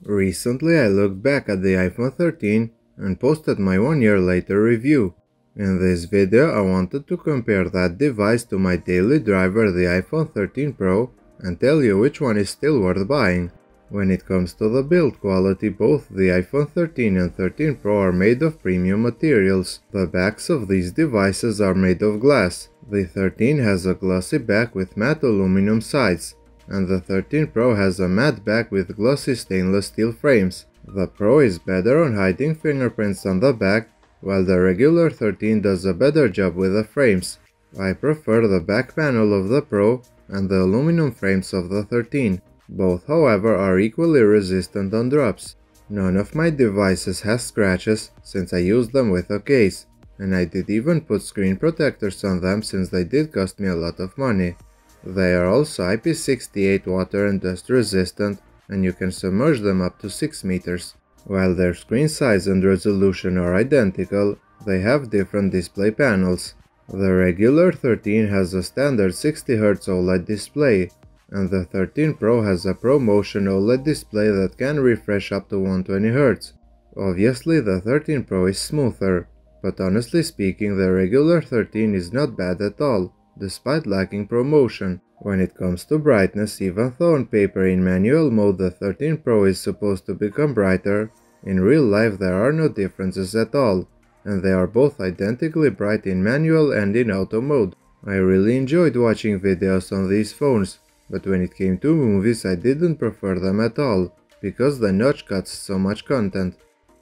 Recently I looked back at the iPhone 13 and posted my 1 year later review. In this video I wanted to compare that device to my daily driver, the iPhone 13 Pro, and tell you which one is still worth buying. When it comes to the build quality, both the iPhone 13 and 13 Pro are made of premium materials. The backs of these devices are made of glass. The 13 has a glossy back with matte aluminum sides, and the 13 Pro has a matte back with glossy stainless steel frames. The Pro is better on hiding fingerprints on the back, while the regular 13 does a better job with the frames. I prefer the back panel of the Pro and the aluminum frames of the 13. Both, however, are equally resistant on drops. None of my devices has scratches since I used them with a case, and I did even put screen protectors on them since they did cost me a lot of money. They are also IP68 water and dust resistant, and you can submerge them up to 6 meters. While their screen size and resolution are identical, they have different display panels. The regular 13 has a standard 60Hz OLED display, and the 13 Pro has a ProMotion OLED display that can refresh up to 120Hz. Obviously the 13 Pro is smoother, but honestly speaking the regular 13 is not bad at all, despite lacking ProMotion. When it comes to brightness, even though on paper in manual mode the 13 Pro is supposed to become brighter, in real life there are no differences at all, and they are both identically bright in manual and in auto mode. I really enjoyed watching videos on these phones, but when it came to movies I didn't prefer them at all, because the notch cuts so much content.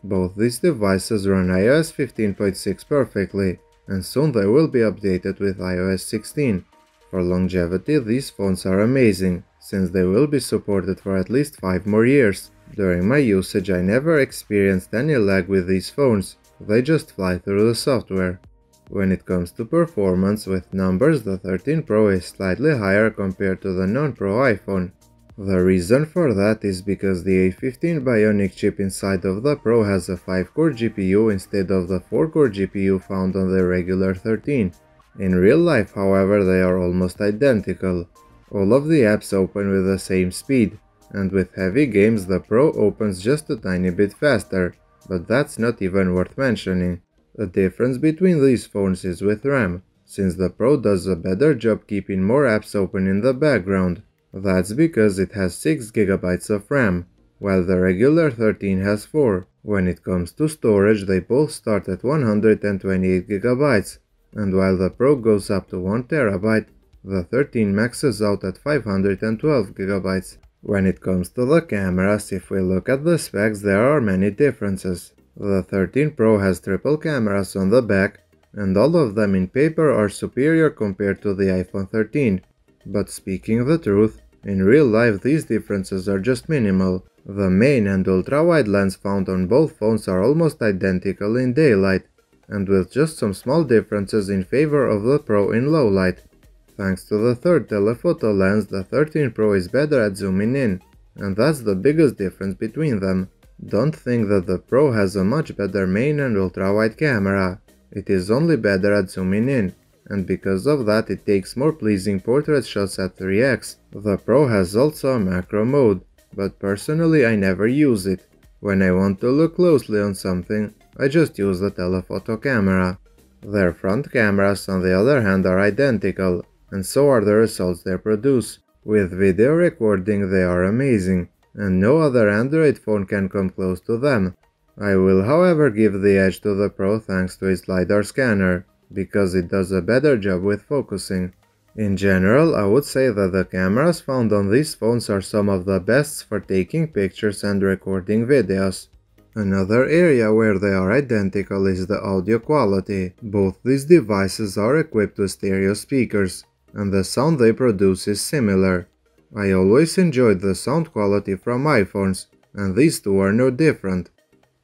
Both these devices run iOS 15.6 perfectly, and soon they will be updated with iOS 16. For longevity, these phones are amazing, since they will be supported for at least 5 more years. During my usage I never experienced any lag with these phones, they just fly through the software. When it comes to performance with numbers, the 13 Pro is slightly higher compared to the non-Pro iPhone. The reason for that is because the A15 Bionic chip inside of the Pro has a 5-core GPU instead of the 4-core GPU found on the regular 13. In real life, however, they are almost identical. All of the apps open with the same speed, and with heavy games the Pro opens just a tiny bit faster, but that's not even worth mentioning. The difference between these phones is with RAM, since the Pro does a better job keeping more apps open in the background. That's because it has 6GB of RAM, while the regular 13 has 4. When it comes to storage, they both start at 128GB, and while the Pro goes up to 1TB, the 13 maxes out at 512GB. When it comes to the cameras, if we look at the specs, there are many differences. The 13 Pro has triple cameras on the back, and all of them in paper are superior compared to the iPhone 13. But speaking the truth, in real life these differences are just minimal. The main and ultra-wide lens found on both phones are almost identical in daylight, and with just some small differences in favor of the Pro in low light. Thanks to the third telephoto lens, the 13 Pro is better at zooming in, and that's the biggest difference between them. Don't think that the Pro has a much better main and ultra-wide camera. It is only better at zooming in, and because of that it takes more pleasing portrait shots at 3x. The Pro has also a macro mode, but personally I never use it. When I want to look closely on something, I just use the telephoto camera. Their front cameras on the other hand are identical, and so are the results they produce. With video recording they are amazing, and no other Android phone can come close to them. I will however give the edge to the Pro thanks to its LiDAR scanner, because it does a better job with focusing. In general, I would say that the cameras found on these phones are some of the best for taking pictures and recording videos. Another area where they are identical is the audio quality. Both these devices are equipped with stereo speakers, and the sound they produce is similar. I always enjoyed the sound quality from iPhones, and these two are no different.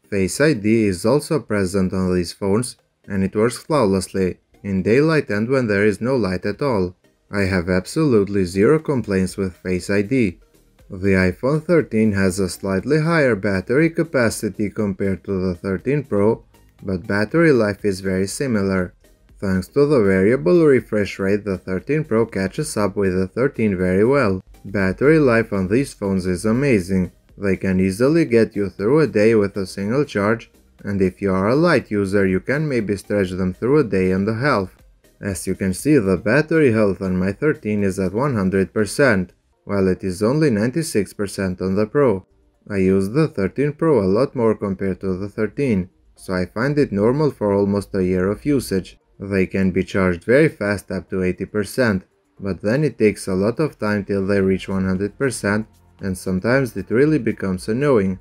Face ID is also present on these phones, and it works flawlessly, in daylight and when there is no light at all. I have absolutely zero complaints with Face ID. The iPhone 13 has a slightly higher battery capacity compared to the 13 Pro, but battery life is very similar. Thanks to the variable refresh rate, the 13 Pro catches up with the 13 very well. Battery life on these phones is amazing. They can easily get you through a day with a single charge, and if you are a light user you can maybe stretch them through a day and a half. As you can see, the battery health on my 13 is at 100%, while it is only 96% on the Pro. I use the 13 Pro a lot more compared to the 13, so I find it normal for almost a year of usage. They can be charged very fast, up to 80%, but then it takes a lot of time till they reach 100%, and sometimes it really becomes annoying.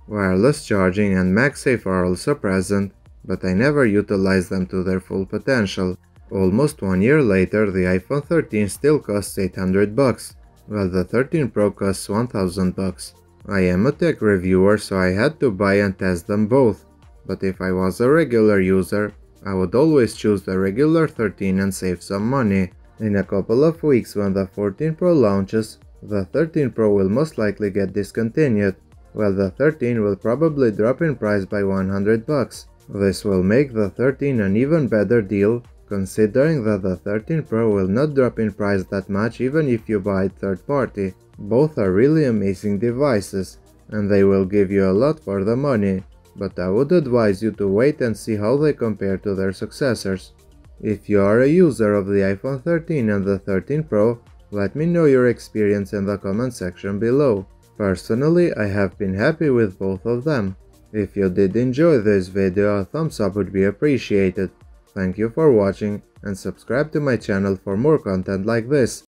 Wireless charging and MagSafe are also present, but I never utilize them to their full potential. Almost 1 year later, the iPhone 13 still costs $800, while the 13 Pro costs $1000. I am a tech reviewer, so I had to buy and test them both, but if I was a regular user, I would always choose the regular 13 and save some money. In a couple of weeks, when the 14 Pro launches, the 13 Pro will most likely get discontinued, while the 13 will probably drop in price by $100. This will make the 13 an even better deal, considering that the 13 Pro will not drop in price that much even if you buy it third party. Both are really amazing devices, and they will give you a lot for the money, but I would advise you to wait and see how they compare to their successors. If you are a user of the iPhone 13 and the 13 Pro, let me know your experience in the comment section below. Personally, I have been happy with both of them. If you did enjoy this video, a thumbs up would be appreciated. Thank you for watching, and subscribe to my channel for more content like this.